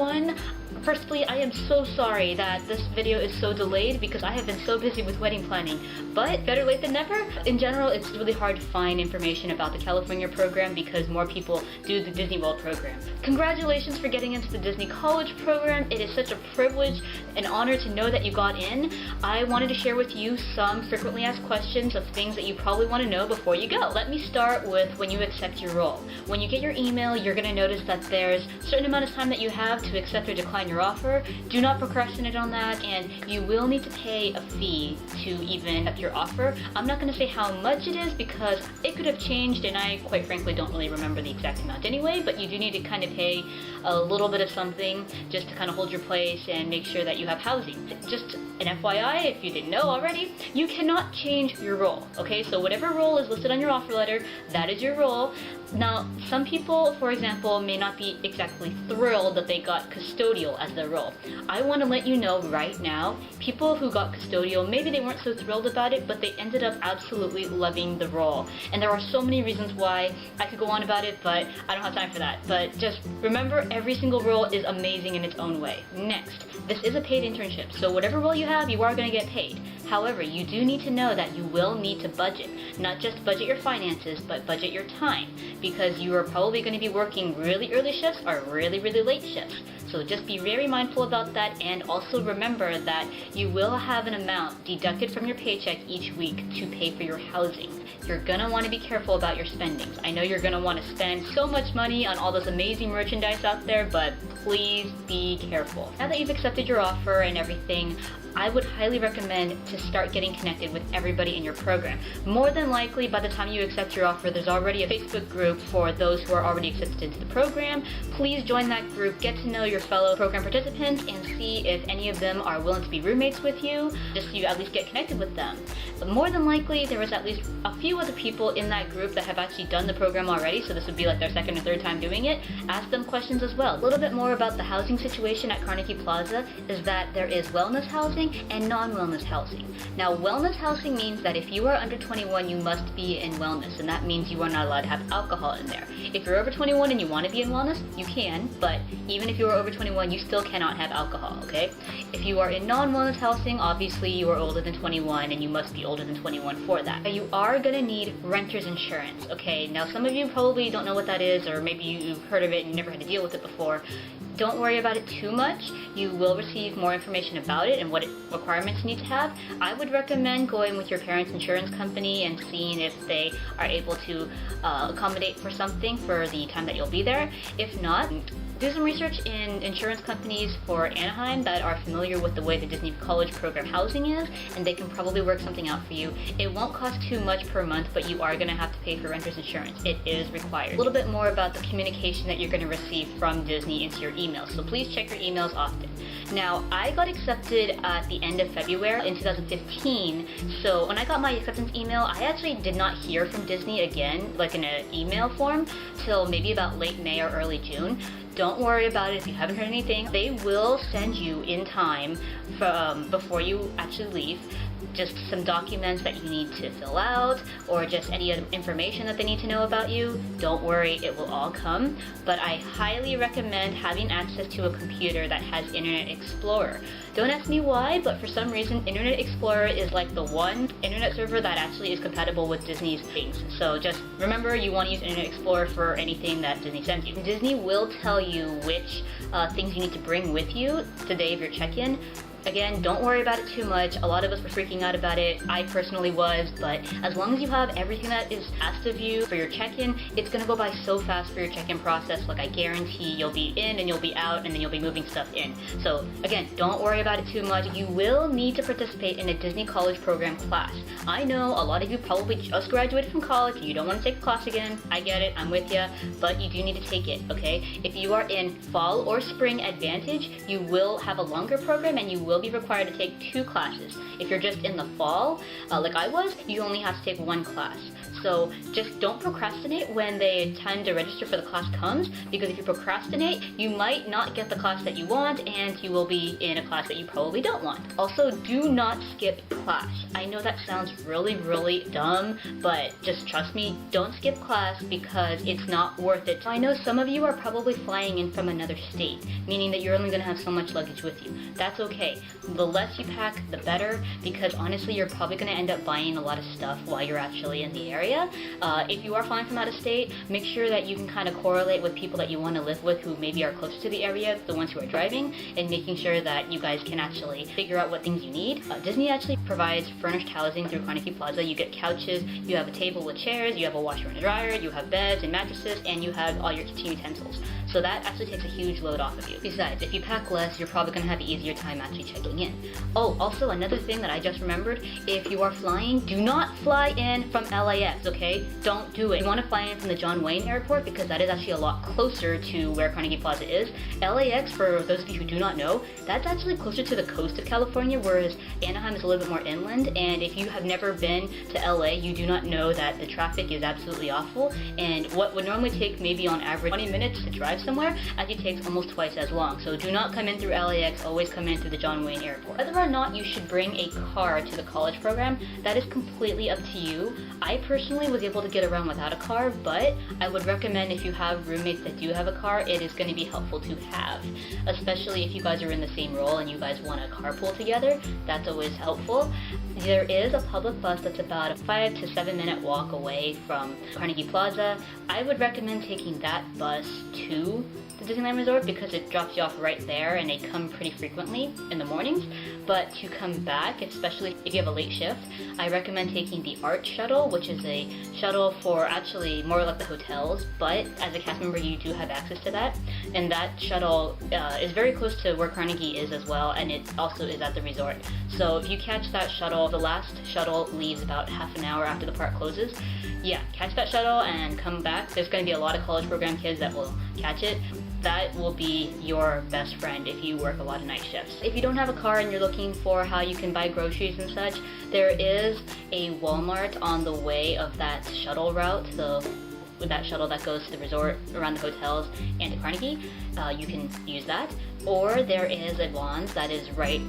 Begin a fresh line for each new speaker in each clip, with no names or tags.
everyone. Firstly, I am so sorry that this video is so delayed because I have been so busy with wedding planning, but better late than never. In general, it's really hard to find information about the California program because more people do the Disney World program. Congratulations for getting into the Disney College program. It is such a privilege and honor to know that you got in. I wanted to share with you some frequently asked questions of things that you probably want to know before you go. Let me start with when you accept your role. When you get your email, you're going to notice that there's a certain amount of time that you have to accept or decline your offer. Do not procrastinate on that, and you will need to pay a fee to even accept your offer. I'm not going to say how much it is because it could have changed, and I quite frankly don't really remember the exact amount anyway, but you do need to kind of pay a little bit of something just to kind of hold your place and make sure that you have housing. Just an FYI, if you didn't know already, you cannot change your role, okay? So whatever role is listed on your offer letter, that is your role. Now, some people, for example, may not be exactly thrilled that they got custodial as their role. I want to let you know right now, people who got custodial, maybe they weren't so thrilled about it, but they ended up absolutely loving the role. And there are so many reasons why. I could go on about it, but I don't have time for that. But just remember, every single role is amazing in its own way. Next, this is a paid internship, so whatever role you have, you are going to get paid. However, you do need to know that you will need to budget. Not just budget your finances, but budget your time, because you are probably going to be working really early shifts or really late shifts. So just be very mindful about that, and also remember that you will have an amount deducted from your paycheck each week to pay for your housing. You're gonna want to be careful about your spendings. I know you're gonna want to spend so much money on all this amazing merchandise out there, but please be careful. Now that you've accepted your offer and everything, I would highly recommend to start getting connected with everybody in your program. More than likely, by the time you accept your offer, there's already a Facebook group for those who are already accepted into the program. Please join that group, get to know your fellow program participants, and see if any of them are willing to be roommates with you, just so you at least get connected with them. But more than likely, there was at least a few other people in that group that have actually done the program already, so this would be like their second or third time doing it. Ask them questions as well. A little bit more about the housing situation at Carnegie Plaza is that there is wellness housing and non-wellness housing. Now, wellness housing means that if you are under 21, you must be in wellness, and that means you are not allowed to have alcohol in there. If you're over 21 and you want to be in wellness, you can, but even if you are over 21, you still cannot have alcohol, okay? If you are in non-wellness housing, obviously you are older than 21, and you must be older than 21 for that. But you are going to need renter's insurance, okay? Now, some of you probably don't know what that is, or maybe you've heard of it and you never had to deal with it before. Don't worry about it too much. You will receive more information about it and what requirements you need to have. I would recommend going with your parents' insurance company and seeing if they are able to accommodate for something for the time that you'll be there. If not, do some research in insurance companies for Anaheim that are familiar with the way the Disney College Program housing is, and they can probably work something out for you. It won't cost too much per month, but you are going to have to pay for renter's insurance. It is required. A little bit more about the communication that you're going to receive from Disney into your emails, so please check your emails often. Now, I got accepted at the end of February in 2015, so when I got my acceptance email, I actually did not hear from Disney again, like in an email form, till maybe about late May or early June. Don't worry about it if you haven't heard anything. They will send you in time before you actually leave just some documents that you need to fill out, or just any other information that they need to know about you. Don't worry, it will all come. But I highly recommend having access to a computer that has Internet Explorer. Don't ask me why, but for some reason, Internet Explorer is like the one internet server that actually is compatible with Disney's things. So just remember, you want to use Internet Explorer for anything that Disney sends you. Disney will tell you which things you need to bring with you the day of your check-in. Again, don't worry about it too much. A lot of us were freaking out about it. I personally was, but as long as you have everything that is asked of you for your check-in, it's gonna go by so fast for your check-in process. Like, I guarantee you'll be in and you'll be out, and then you'll be moving stuff in. So again, don't worry about it too much. You will need to participate in a Disney College Program class. I know a lot of you probably just graduated from college and you don't want to take a class again. I get it, I'm with you, but you do need to take it, okay? If you are in fall or spring advantage, you will have a longer program and you will be required to take 2 classes. If you're just in the fall, like I was, you only have to take 1 class. So just don't procrastinate when the time to register for the class comes, because if you procrastinate, you might not get the class that you want, and you will be in a class that you probably don't want. Also, do not skip class. I know that sounds really, really dumb, but just trust me, don't skip class because it's not worth it. I know some of you are probably flying in from another state, meaning that you're only going to have so much luggage with you. That's okay. The less you pack, the better, because honestly, you're probably going to end up buying a lot of stuff while you're actually in the area. If you are flying from out of state, make sure that you can kind of correlate with people that you want to live with who maybe are close to the area, the ones who are driving, and making sure that you guys can actually figure out what things you need. Disney actually provides furnished housing through Carnegie Plaza. You get couches, you have a table with chairs, you have a washer and a dryer, you have beds and mattresses, and you have all your kitchen utensils. So that actually takes a huge load off of you. Besides, if you pack less, you're probably going to have an easier time actually checking in. Oh, also another thing that I just remembered, if you are flying, do not fly in from LAX, okay? Don't do it. You want to fly in from the John Wayne Airport because that is actually a lot closer to where Carnegie Plaza is. LAX, for those of you who do not know, that's actually closer to the coast of California, whereas Anaheim is a little bit more inland, and if you have never been to LA, you do not know that the traffic is absolutely awful, and what would normally take maybe on average 20 minutes to drive somewhere actually takes almost twice as long. So do not come in through LAX, always come in through the John Wayne Airport. Whether or not you should bring a car to the college program, that is completely up to you. I personally was able to get around without a car, but I would recommend if you have roommates that do have a car, it is going to be helpful to have, especially if you guys are in the same role and you guys want to carpool together. That's always helpful. There is a public bus that's about a 5 to 7 minute walk away from Carnegie Plaza. I would recommend taking that bus to the Disneyland Resort because it drops you off right there, and they come pretty frequently in the mornings. But to come back, especially if you have a late shift, I recommend taking the ART shuttle, which is a shuttle for actually more like the hotels, but as a cast member you do have access to that. And that shuttle is very close to where Carnegie is as well, and it also is at the resort. So if you catch that shuttle, the last shuttle leaves about half an hour after the park closes. Yeah, catch that shuttle and come back. There's going to be a lot of college program kids that will catch it. That will be your best friend if you work a lot of night shifts. If you don't have a car and you're looking for how you can buy groceries and such, there is a Walmart on the way of that shuttle route. So with that shuttle that goes to the resort, around the hotels, and to Carnegie, you can use that. Or there is a Vons that is right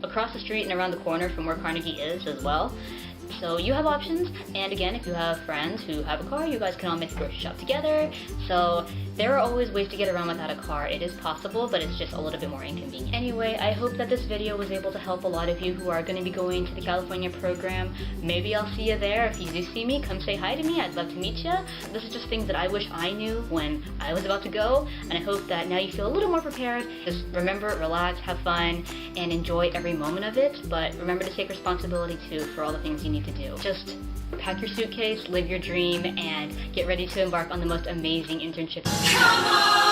across the street and around the corner from where Carnegie is as well. So you have options, and again, if you have friends who have a car, you guys can all make a grocery shop together. So there are always ways to get around without a car. It is possible, but it's just a little bit more inconvenient. Anyway, I hope that this video was able to help a lot of you who are going to be going to the California program. Maybe I'll see you there. If you do see me, come say hi to me. I'd love to meet you. This is just things that I wish I knew when I was about to go, and I hope that now you feel a little more prepared. Just remember, relax, have fun, and enjoy every moment of it, but remember to take responsibility too for all the things you need to do. Just pack your suitcase, live your dream, and get ready to embark on the most amazing internship. Come on!